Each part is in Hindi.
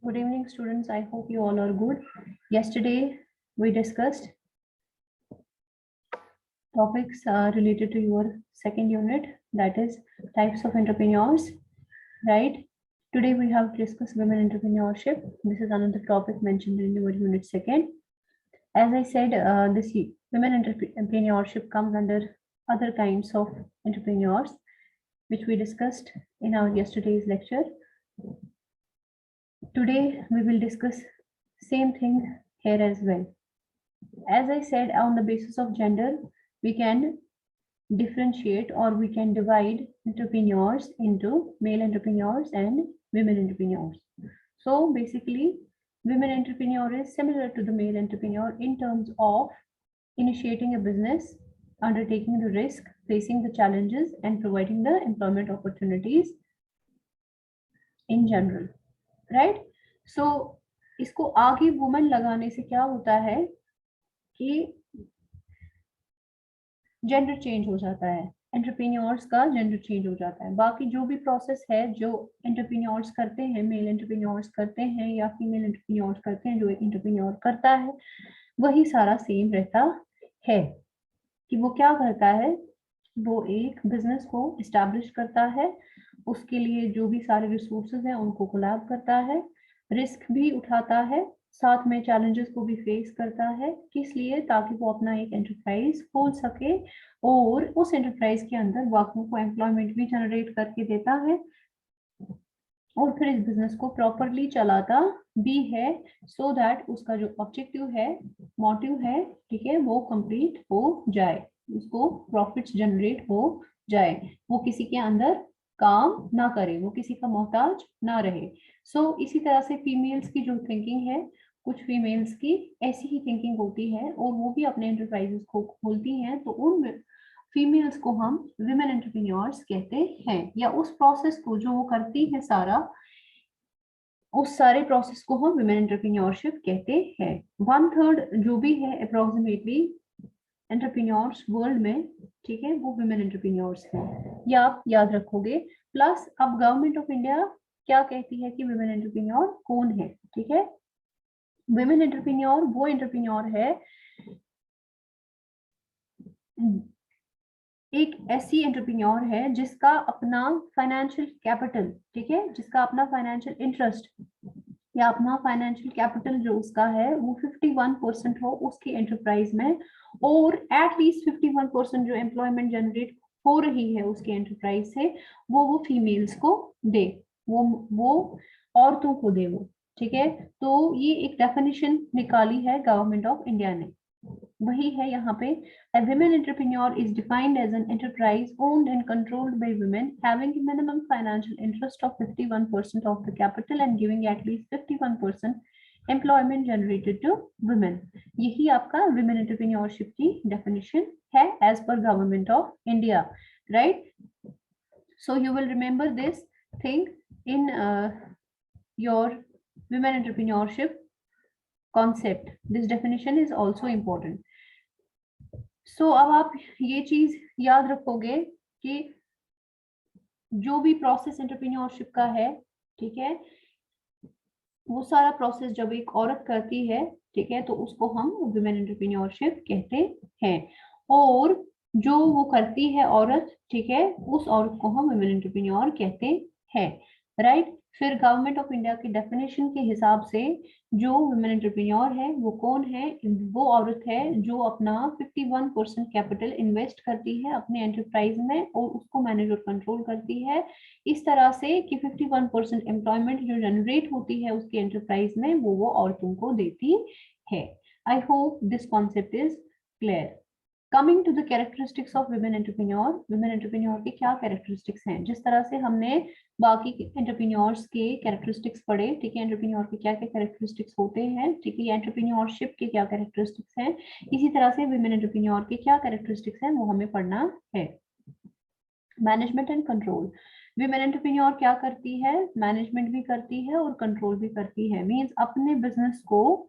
Good evening, students. I hope you all are good. Yesterday, we discussed topics related to your second unit, that is types of entrepreneurs, right? Today, we have discussed women entrepreneurship. This is another topic mentioned in your unit second. As I said, this women entrepreneurship comes under other kinds of entrepreneurs, which we discussed in our yesterday's lecture. Today, we will discuss same thing here as well. As I said, on the basis of gender, we can differentiate or we can divide entrepreneurs into male entrepreneurs and women entrepreneurs. So basically, women entrepreneur is similar to the male entrepreneur in terms of initiating a business, undertaking the risk, facing the challenges, and providing the employment opportunities in general, right? So इसको आगे वुमेन लगाने से क्या होता है कि जेंडर चेंज हो जाता है, एंटरप्रेन्योर्स का जेंडर चेंज हो जाता है। बाकी जो भी प्रोसेस है जो एंटरप्रेन्योर्स करते हैं, मेल एंटरप्रेन्योर्स करते हैं या फीमेल एंटरप्रेन्योर्स करते हैं, जो एक एंटरप्रेन्योर करता है वही सारा सेम रहता है। कि वो क्या करता है, वो एक बिजनेस को एस्टैब्लिश करता है, उसके लिए जो भी सारे रिसोर्सेज हैं उनको कोलैब करता है, रिस्क भी उठाता है, साथ में चैलेंजेस को भी फेस करता है, किस लिए, ताकि वो अपना एक एंटरप्राइज खोल सके और उस एंटरप्राइज के अंदर वर्करों को एम्प्लॉयमेंट भी जनरेट करके देता है और फिर इस बिजनेस को प्रॉपरली चलाता भी है, सो दैट उसका जो ऑब्जेक्टिव है, मोटिव है, ठीक है, वो कंप्लीट हो जाए, उसको प्रॉफिट्स जनरेट हो जाए, वो किसी के अंदर काम ना करे, वो किसी का मोहताज ना रहे। सो इसी तरह से फीमेल्स की जो थिंकिंग है, कुछ फीमेल्स की ऐसी ही थिंकिंग होती है और वो भी अपने एंटरप्राइजेस को खोलती हैं, तो उन फीमेल्स को हम विमेन एंटरप्रेन्योर्स कहते हैं, या उस प्रोसेस को जो वो करती है सारा, उस सारे प्रोसेस को हम विमेन एंटरप्रेन्योरशिप कहते हैं। 1/3 जो भी है अप्रोक्सीमेटली एंटरप्रेन्योर्स वर्ल्ड में, ठीक है, वो विमेन एंटरप्रेन्योर्स हैं, ये आप याद रखोगे। प्लस अब गवर्नमेंट ऑफ इंडिया क्या कहती है कि विमेन एंटरप्रेन्योर कौन है, ठीक है। विमेन एंटरप्रेन्योर वो एंटरप्रेन्योर है, एक ऐसी एंटरप्रेन्योर है जिसका अपना फाइनेंशियल कैपिटल, ठीक है, जिसका अपना फाइनेंशियल इंटरेस्ट या अपना फाइनेंशियल कैपिटल जो उसका है वो 51% हो उसकी एंटरप्राइज में, और एटलीस्ट 51% जो एम्प्लॉयमेंट जनरेट हो रही है उसकी एंटरप्राइज से वो फीमेल्स को दे, वो औरतों को दे वो, ठीक है। तो ये एक डेफिनेशन निकाली है गवर्नमेंट ऑफ इंडिया ने, वही है यहाँ पे। A women entrepreneur is defined as an enterprise owned and controlled by women having a minimum financial interest of 51% of the capital and giving at least 51% employment generated to women. यही आपका women entrepreneurship की definition है as per government of India, right? So you will remember this thing in your women entrepreneurship concept. This definition is also important. So अब आप ये चीज याद रखोगे कि जो भी प्रोसेस एंटरप्रेन्योरशिप का है, ठीक है, वो सारा प्रोसेस जब एक औरत करती है, ठीक है, तो उसको हम वुमेन एंटरप्रेन्योरशिप कहते हैं, और जो वो करती है औरत, ठीक है, उस औरत को हम वुमेन एंटरप्रेन्योर कहते हैं, राइट। फिर गवर्नमेंट ऑफ इंडिया की डेफिनेशन के हिसाब से जो वुमेन एंटरप्रेन्योर है वो कौन है, वो औरत है जो अपना 51% कैपिटल इन्वेस्ट करती है अपने एंटरप्राइज में और उसको मैनेज और कंट्रोल करती है इस तरह से कि 51% एम्प्लॉयमेंट जो जनरेट होती है उसकी एंटरप्राइज में वो औरतों को देती है। I hope this concept is clear. Coming to the characteristics of women entrepreneur, women entrepreneur के क्या कैरेक्टरिस्टिक्स हैं, जिस तरह से हमने बाकी एंटरप्रेन्योर्स के कैरेक्टरिस्टिक्स पढ़े, ठीक है, एंटरप्रेन्योर के क्या क्या कैरेक्टरिस्टिक्स होते हैं, ठीक है, एंटरप्रेन्योरशिप के क्या कैरेक्टरिस्टिक्स हैं, इसी तरह से विमेन एंटरप्रेन्योर के क्या कैरेक्टरिस्टिक्स हैं वो हमें पढ़ना है। Management and control, women entrepreneur क्या करती है, मैनेजमेंट भी करती है और कंट्रोल भी करती है, मींस अपने बिजनेस को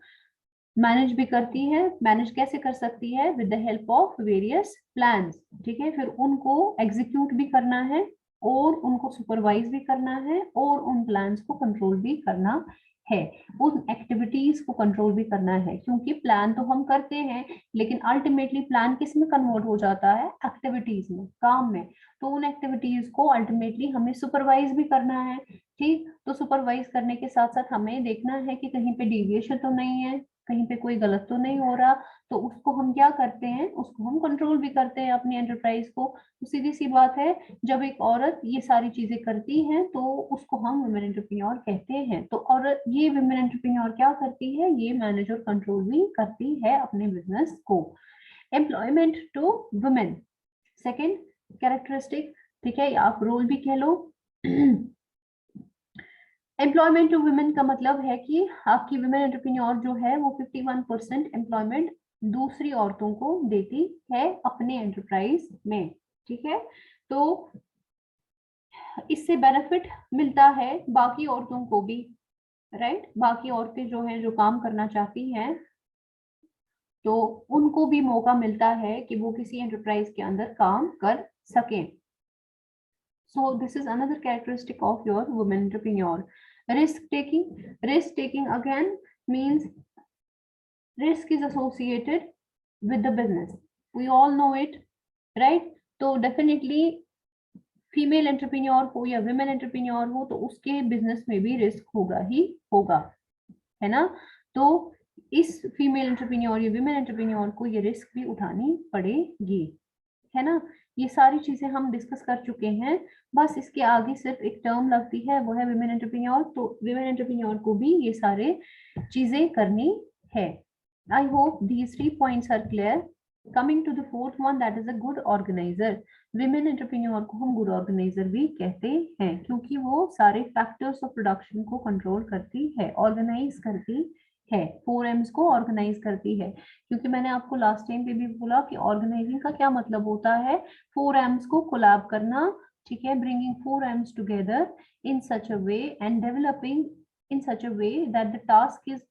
मैनेज भी करती है। मैनेज कैसे कर सकती है, with the help of various plans, ठीक है, फिर उनको एग्जीक्यूट भी करना है और उनको सुपरवाइज भी करना है और उन प्लान्स को कंट्रोल भी करना है, उन एक्टिविटीज को कंट्रोल भी करना है, क्योंकि प्लान तो हम करते हैं लेकिन अल्टीमेटली प्लान किस में कन्वर्ट हो जाता है, एक्टिविटीज में, काम में। तो उन एक्टिविटीज को अल्टीमेटली हमें सुपरवाइज भी करना है, ठीक। तो सुपरवाइज करने के साथ साथ हमें देखना है कि कहीं पे डिविएशन तो नहीं है, कहीं पे कोई गलत तो नहीं हो रहा, तो उसको हम क्या करते हैं, उसको हम कंट्रोल भी करते हैं अपनी एंटरप्राइज को। तो सीधी सी बात है, जब एक औरत ये सारी चीजें करती है तो उसको हम वुमेन एंटरप्रेन्योर कहते हैं। तो और ये वुमेन एंटरप्रेन्योर क्या करती है, ये मैनेज और कंट्रोल भी करती है अपने बिजनेस को। Employment to women, second characteristic, ठीक है, आप रोल भी कह लो। एम्प्लॉयमेंट टू वुमेन का मतलब है कि आपकी वुमेन एंटरप्रेन्योर जो है वो 51% एम्प्लॉयमेंट दूसरी औरतों को देती है अपने एंटरप्राइज में, ठीक है। तो इससे बेनिफिट मिलता है बाकी औरतों को भी, राइट। बाकी औरतें जो हैं, जो काम करना चाहती हैं, तो उनको भी मौका मिलता है कि वो किसी एंटरप्राइज के अंदर काम कर सकें। So this is another characteristic of your woman entrepreneur. Risk taking again means risk is associated with the business. We all know it, right? तो definitely फीमेल एंटरप्रेन्योर हो या विमेन एंटरप्रेन्योर हो, तो उसके बिजनेस में भी रिस्क होगा ही होगा, है ना। तो इस फीमेल एंटरप्रेन्योर या विमेन एंटरप्रेन्योर को ये रिस्क भी उठानी पड़ेगी, है ना। ये सारी चीजें हम डिस्कस कर चुके हैं, बस इसके आगे सिर्फ एक टर्म लगती है, वो है विमेन एंटरप्रेन्योर। तो विमेन एंटरप्रेन्योर को भी ये सारे चीजें करनी है। I hope these 3 points are clear. Coming to the fourth one, that is a good organiser. Women entrepreneur को हम गुड ऑर्गेनाइजर भी कहते हैं, क्योंकि वो सारे फैक्टर्स ऑफ प्रोडक्शन को कंट्रोल करती है, ऑर्गेनाइज करती है, 4Ms को ऑर्गेनाइज करती है। क्योंकि मैंने आपको लास्ट टाइम पे भी बोला कि ऑर्गेनाइजिंग का क्या मतलब होता है, 4Ms को कोलैब करना, ठीक है, bringing 4Ms together in such a way and developing in such a way that the task is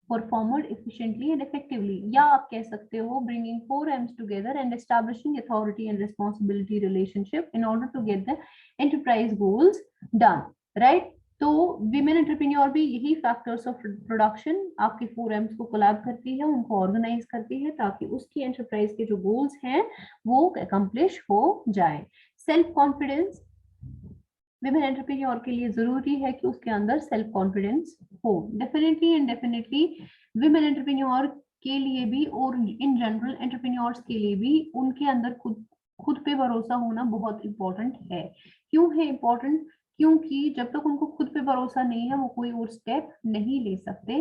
performed efficiently and effectively, या आप कह सकते हो bringing 4Ms together and establishing authority and responsibility relationship in order to get the enterprise goals done, right? तो विमेन एंटरप्रेन्योर भी यही फैक्टर्स ऑफ प्रोडक्शन आपके 4Ms को कोलैब करती है, उनको ऑर्गेनाइज करती है, ताकि उसकी एंटरप्राइज के जो गोल्स हैं वो अकम्प्लिश हो जाए। सेल्फ कॉन्फिडेंस विमेन एंटरप्रेन्योर के लिए जरूरी है कि उसके अंदर सेल्फ कॉन्फिडेंस हो, definitely and definitely women entrepreneur के लिए भी और इन जनरल एंटरप्रेन्योर्स के लिए भी उनके अंदर खुद पे भरोसा होना बहुत इंपॉर्टेंट है। क्यों है इंपॉर्टेंट? क्योंकि जब तक उनको खुद पे भरोसा नहीं है, वो कोई और स्टेप नहीं ले सकते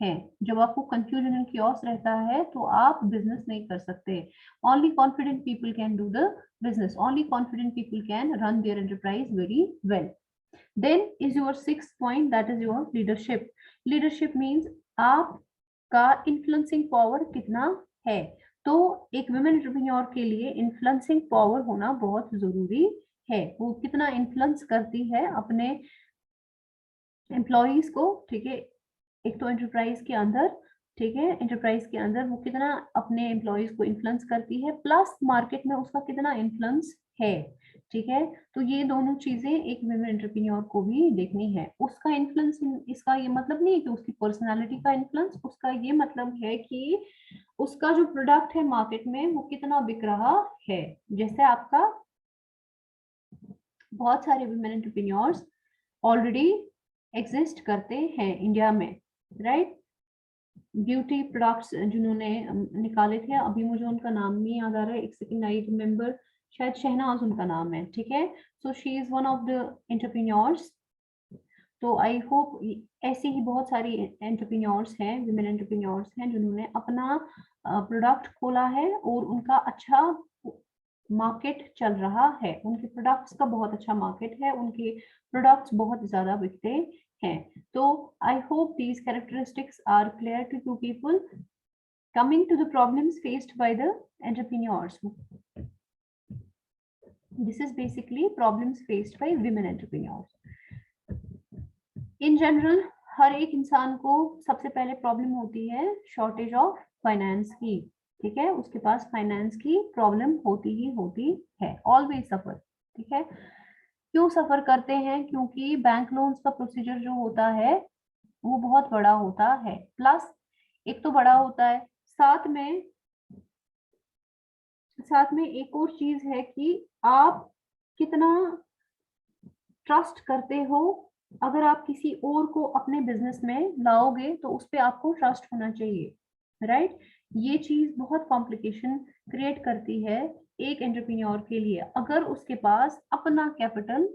हैं। जब आपको कंफ्यूजन एंड क्योस रहता है तो आप बिजनेस नहीं कर सकते। Only confident people can do the business. Only confident people can run their enterprise very well. Then is your sixth point, that is your leadership. Leadership means आपका influencing power कितना है। तो एक women entrepreneur के लिए influencing power होना बहुत जरूरी है। वो कितना influence करती है अपने एम्प्लॉइज को, ठीक है, एक तो एंटरप्राइज के अंदर, ठीक है, एंटरप्राइज के अंदर वो कितना अपने एम्प्लॉइज को इन्फ्लुएंस करती है, प्लस मार्केट में उसका कितना इन्फ्लुएंस है, ठीक है। तो ये दोनों चीजें एक विमेन एंटरप्रेन्योर को भी देखनी है। उसका इन्फ्लुएंस, इसका ये मतलब नहीं है कि उसकी पर्सनालिटी का इन्फ्लुएंस, उसका ये मतलब है कि उसका जो प्रोडक्ट है मार्केट में वो कितना बिक रहा है। जैसे आपका बहुत सारे विमेन एंटरप्रेन्योर्स ऑलरेडी एग्जिस्ट करते हैं इंडिया में, राइट। ब्यूटी प्रोडक्ट्स जिन्होंने निकाले थे, अभी मुझे उनका नाम नहीं याद आ रहा है, एक सेकंड, आई रिमेम्बर, शायद शहनाज उनका नाम है, ठीक है। So she is one of the entrepreneurs. तो आई होप ऐसे ही बहुत सारी एंटरप्रेन्योर्स हैं, विमेन एंटरप्रेन्योर्स हैं, जिन्होंने अपना प्रोडक्ट खोला है और उनका अच्छा मार्केट चल रहा है, उनके प्रोडक्ट्स का बहुत अच्छा मार्केट है, उनके प्रोडक्ट्स बहुत ज्यादा बिकते हैं। तो I hope these characteristics are clear to you people. Coming to the problems faced by the entrepreneurs, this is basically problems faced by women entrepreneurs. In general हर एक इंसान को सबसे पहले प्रॉब्लम होती है शॉर्टेज ऑफ फाइनेंस की, ठीक है, उसके पास फाइनेंस की प्रॉब्लम होती ही होती है, ऑलवेज सफर, ठीक है। क्यों सफर करते हैं? क्योंकि बैंक लोन्स का प्रोसीजर जो होता है वो बहुत बड़ा होता है। प्लस एक तो बड़ा होता है, साथ में एक और चीज है कि आप कितना ट्रस्ट करते हो। अगर आप किसी और को अपने बिजनेस में लाओगे तो उस पर आपको ट्रस्ट होना चाहिए, राइट। ये चीज बहुत कॉम्प्लिकेशन क्रिएट करती है एक एंटरप्रेन्योर के लिए। अगर उसके पास अपना कैपिटल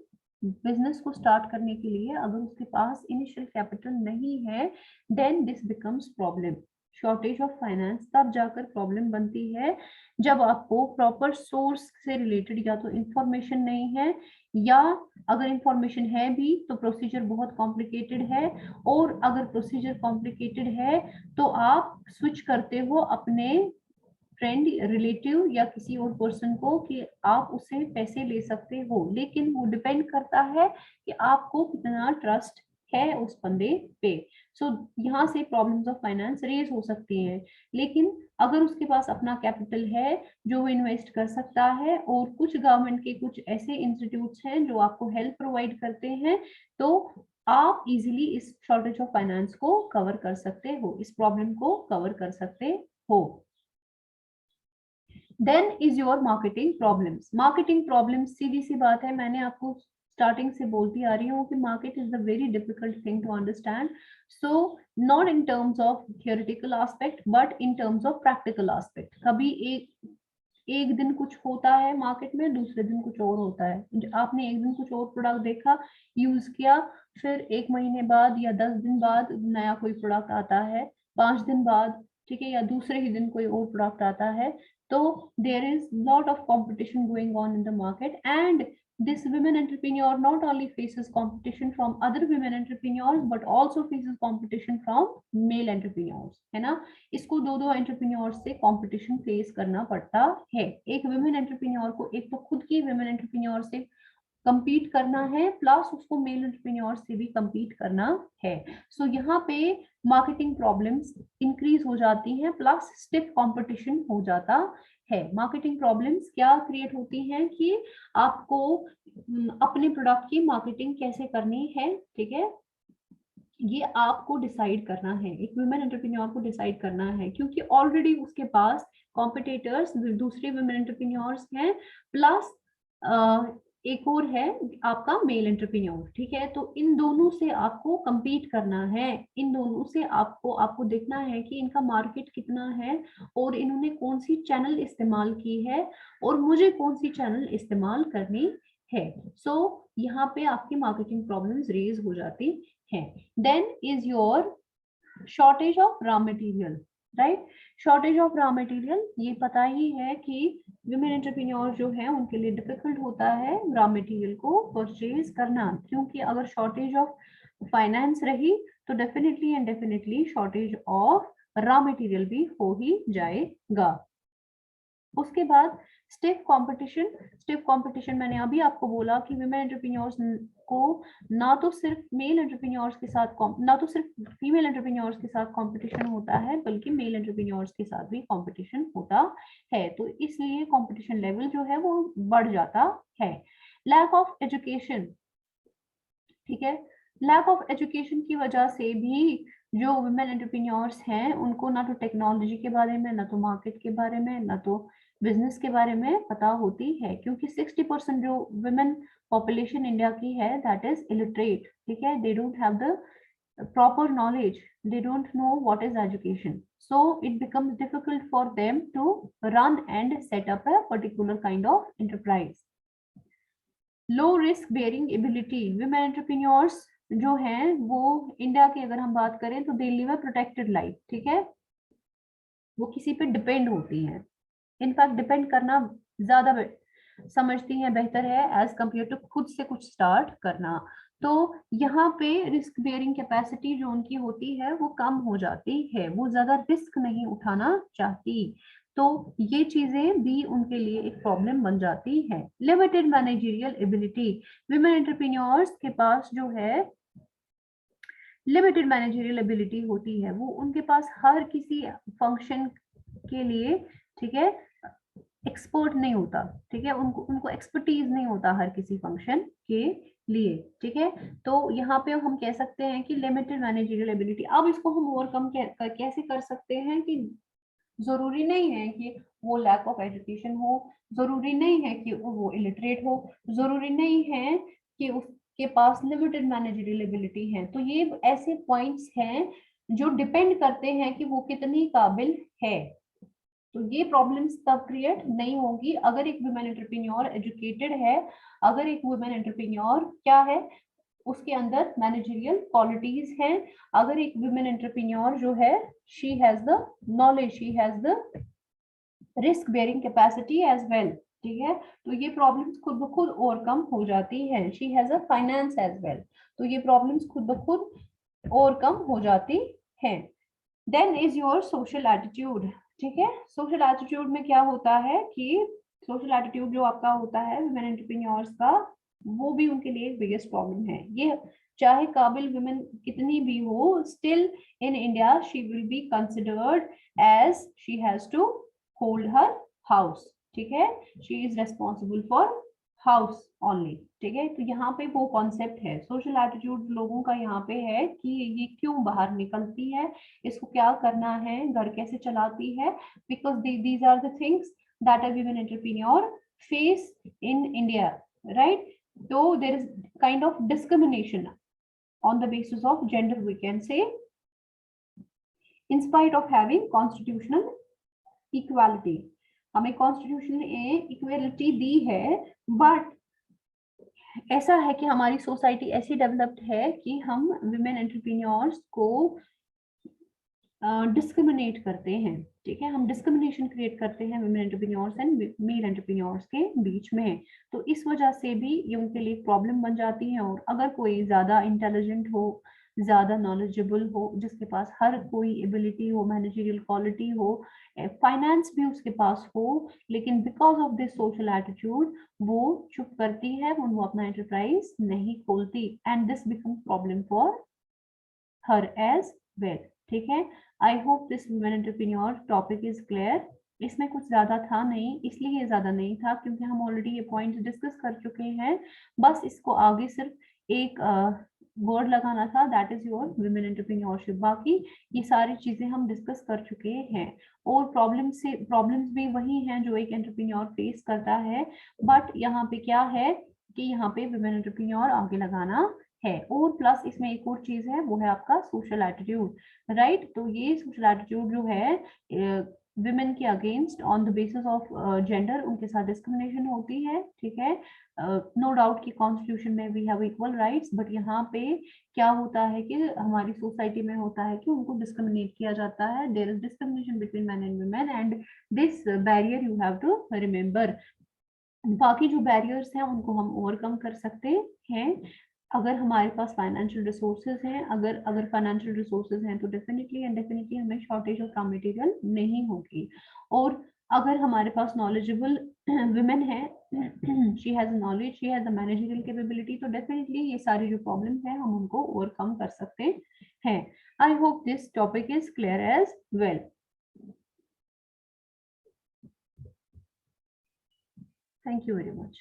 बिजनेस को स्टार्ट करने के लिए अगर उसके पास इनिशियल कैपिटल नहीं है, then this becomes problem. Shortage of finance तब जाकर प्रॉब्लम बनती है जब आपको प्रॉपर सोर्स से रिलेटेड या तो इंफॉर्मेशन नहीं है, या अगर इंफॉर्मेशन है भी तो प्रोसीजर बहुत कॉम्प्लिकेटेड है, और अगर प्रोसीजर कॉम्प्लिकेटेड है तो आप स्विच करते हो अपने फ्रेंड, रिलेटिव या किसी और पर्सन को कि आप उससे पैसे ले सकते हो, लेकिन वो डिपेंड करता है कि आपको कितना ट्रस्ट है उस बंदे पे। सो यहाँ से प्रॉब्लम्स ऑफ फाइनेंस रेज हो सकती हैं। लेकिन अगर उसके पास अपना कैपिटल है जो वो इन्वेस्ट कर सकता है, और कुछ गवर्नमेंट के कुछ ऐसे इंस्टीट्यूट्स हैं जो आपको हेल्प प्रोवाइड करते हैं, तो आप इजीली इस शॉर्टेज ऑफ फाइनेंस को कवर कर सकते हो, इस प्रॉब्लम को कवर कर सकते हो। Then is your marketing problems. Marketing problems सीधी सी बात है, मैंने आपको स्टार्टिंग से बोलती आ रही हूँ कि market is a very difficult thing to understand. So not in terms of theoretical aspect but in terms of practical aspect. कभी एक दिन कुछ होता है मार्केट में, दूसरे दिन कुछ और होता है। आपने एक दिन कुछ और प्रोडक्ट देखा, यूज किया, फिर एक महीने बाद या 10 दिन बाद नया कोई प्रोडक्ट आता है, 5 दिन बाद, ठीक है, या दूसरे ही दिन कोई और प्रोडक्ट आता है। तो there is lot of competition going on in the market, and this women entrepreneur not only faces competition from other women entrepreneurs but also faces competition from male entrepreneurs, है ना। इसको दो एंटरप्रेन्योर से कंपटीशन फेस करना पड़ता है। एक वुमेन एंटरप्रेन्योर को एक तो खुद की वुमेन एंटरप्रेन्योर से compete करना है, प्लस उसको मेल एंटरप्रेन्योर से भी compete करना है। सो यहाँ पे मार्केटिंग प्रॉब्लम्स इंक्रीज हो जाती हैं, प्लस स्टिफ कंपटीशन हो जाता है। मार्केटिंग प्रॉब्लम्स क्या क्रिएट होती हैं कि आपको अपने प्रोडक्ट की मार्केटिंग कैसे करनी है, ठीक है, ये आपको डिसाइड करना है, एक वुमेन एंटरप्रेन्योर को डिसाइड करना है, क्योंकि ऑलरेडी उसके पास कॉम्पिटिटर्स दूसरे वुमेन एंटरप्रेन्योर्स हैं, प्लस एक और है आपका मेल एंटरप्रेन्योर, ठीक है। तो इन दोनों से आपको compete करना है, इन दोनों से आपको देखना है कि इनका मार्केट कितना है, और इन्होंने कौन सी चैनल इस्तेमाल की है, और मुझे कौन सी चैनल इस्तेमाल करनी है। सो यहाँ पे आपकी मार्केटिंग प्रॉब्लम्स रेज हो जाती है। Then is your shortage of raw material, right. Shortage of raw material, ये पता ही है कि विमेन एंटरप्रेन्योर जो है उनके लिए डिफिकल्ट होता है रॉ मटेरियल को परचेज करना, क्योंकि अगर शॉर्टेज ऑफ फाइनेंस रही तो definitely and definitely shortage of raw material भी हो ही जाएगा। उसके बाद स्टिफ कंपटीशन मैंने अभी आपको बोला कि विमेन एंटरप्रेन्योर्स को ना तो सिर्फ मेल एंटरप्रेन्योर्स के साथ ना तो सिर्फ फीमेल एंटरप्रेन्योर्स के साथ कंपटीशन होता है, बल्कि मेल एंटरप्रेन्योर्स के साथ भी कंपटीशन होता है। तो इसलिए कंपटीशन लेवल जो है वो बढ़ जाता है। लैक ऑफ एजुकेशन, ठीक है, लैक ऑफ एजुकेशन की वजह से भी जो वुमेन एंटरप्रेन्योर्स हैं उनको ना तो टेक्नोलॉजी के बारे में, ना तो मार्केट के बारे में, ना तो बिजनेस के बारे में पता होती है, क्योंकि 60% जो वुमेन पॉपुलेशन इंडिया की है दैट इज इलिटरेट, ठीक है। They don't have the proper knowledge, they don't know what is education, so it becomes difficult for them to run and set up a particular kind of enterprise. Low risk bearing ability, women entrepreneurs जो हैं वो इंडिया की अगर हम बात करें तो they live a protected life, ठीक है, वो किसी पे डिपेंड होती हैं। इनफैक्ट डिपेंड करना ज्यादा समझती हैं बेहतर है एज कंपेयर टू खुद से कुछ स्टार्ट करना। तो यहाँ पे रिस्क बेयरिंग कैपेसिटी जो उनकी होती है वो कम हो जाती है, वो ज्यादा रिस्क नहीं उठाना चाहती, तो ये चीजें भी उनके लिए एक प्रॉब्लम बन जाती है। Limited managerial ability, women entrepreneurs के पास जो है लिमिटेड मैनेजरियल एबिलिटी होती है, वो उनके पास हर किसी फंक्शन के लिए, ठीक है, एक्सपर्ट नहीं होता, ठीक है, उनको एक्सपर्टीज नहीं होता हर किसी फंक्शन के लिए, ठीक है। तो यहाँ पे हम कह सकते हैं कि लिमिटेड मैनेजरियल एबिलिटी। अब इसको हम ओवरकम कैसे कर सकते हैं कि जरूरी नहीं है कि वो लैक ऑफ एजुकेशन हो, जरूरी नहीं है कि वो इलिटरेट हो, जरूरी नहीं है कि उसके पास लिमिटेड मैनेजरियल एबिलिटी है। तो ये ऐसे पॉइंट्स हैं जो डिपेंड करते हैं कि वो कितनी काबिल है। तो ये प्रॉब्लम्स तब क्रिएट नहीं होगी अगर एक वुमेन एंटरप्रेन्योर एजुकेटेड है, अगर एक वुमेन एंटरप्रेन्योर क्या है, उसके अंदर मैनेजरियल क्वालिटीज हैं, अगर एक वुमेन एंटरप्रेन्योर जो है she has the knowledge, she has the risk bearing capacity as well, ठीक है। तो ये प्रॉब्लम्स खुद ब खुद ओवरकम हो जाती है। She has a finance as well, तो ये प्रॉब्लम्स खुद ब खुद ओवरकम हो जाती हैं। Then is your social attitude, ठीक है। सोशल एटीट्यूड में क्या होता है कि सोशल एटीट्यूड जो आपका होता है वुमेन एंटरप्रेन्योर्स का, वो भी उनके लिए एक बिगेस्ट प्रॉब्लम है। ये चाहे काबिल वुमेन कितनी भी हो, still in India she will be considered as she has to hold her house, ठीक है। She is responsible for house only, ठीक है। तो यहाँ पे वो कॉन्सेप्ट है, सोशल एटीट्यूड लोगों का यहाँ पे है कि ये क्यों बाहर निकलती है, इसको क्या करना है, घर कैसे चलाती है, because these are the things that a women entrepreneur face in India, right. तो there is kind of discrimination on the basis of gender, we can say, in spite of having constitutional equality। हमें कॉन्स्टिट्यूशन ने इक्वलिटी दी है, बट ऐसा है कि हमारी सोसाइटी ऐसी डेवलप्ड है कि हम वुमेन एंटरप्रेन्योर्स को डिस्क्रिमिनेट करते हैं, ठीक है। हम डिस्क्रिमिनेशन क्रिएट करते हैं women entrepreneurs and male entrepreneurs के बीच में। तो इस वजह से भी ये उनके लिए प्रॉब्लम बन जाती है। और अगर कोई ज्यादा इंटेलिजेंट हो, ज्यादा नॉलेजेबल हो, जिसके पास हर कोई एबिलिटी हो, मैनेजरियल क्वालिटी हो, फाइनेंस भी उसके पास हो, लेकिन because of this social attitude वो चुप करती है, वो अपना एंटरप्राइज नहीं खोलती, and this become problem for her as well, ठीक है। I hope this women entrepreneur topic is clear. इसमें कुछ ज्यादा था नहीं, इसलिए ये ज्यादा नहीं था क्योंकि हम ऑलरेडी ये पॉइंट डिस्कस कर चुके हैं। बस इसको आगे सिर्फ एक वर्ड लगाना था, that is your women entrepreneurship. बाकी ये सारी चीजें हम डिस्कस कर चुके हैं। और प्रॉब्लम्स भी वही हैं जो एक एंटरप्रेन्योर फेस करता है, बट यहाँ पे क्या है कि यहाँ पे वुमेन एंटरप्रेन्योर आगे लगाना है। और प्लस इसमें एक और चीज है, वो है आपका सोशल एटीट्यूड, राइट। तो ये सोशल एटीट्यूड जो है विमेन के against on the basis of gender, उनके साथ डिस्क्रिमिनेशन होती है, ठीक है। नो डाउट कि कॉन्स्टिट्यूशन में we have equal rights, but यहाँ पे क्या होता है कि हमारी सोसाइटी में होता है कि उनको डिस्क्रिमिनेट किया जाता है। There is discrimination between man and women, and this barrier you have to remember. बाकी जो बैरियर्स हैं उनको हम ओवरकम कर सकते हैं अगर हमारे पास फाइनेंशियल रिसोर्सेज हैं। अगर फाइनेंशियल रिसोर्सेज हैं तो डेफिनेटली हमें शॉर्टेज ऑफ रॉ मटेरियल नहीं होगी। और अगर हमारे पास नॉलेजेबल वुमेन है, she has knowledge, she has the managerial capability, तो डेफिनेटली ये सारी जो प्रॉब्लम्स हैं हम उनको ओवरकम कर सकते हैं। I hope this topic is clear as well. Thank you very much.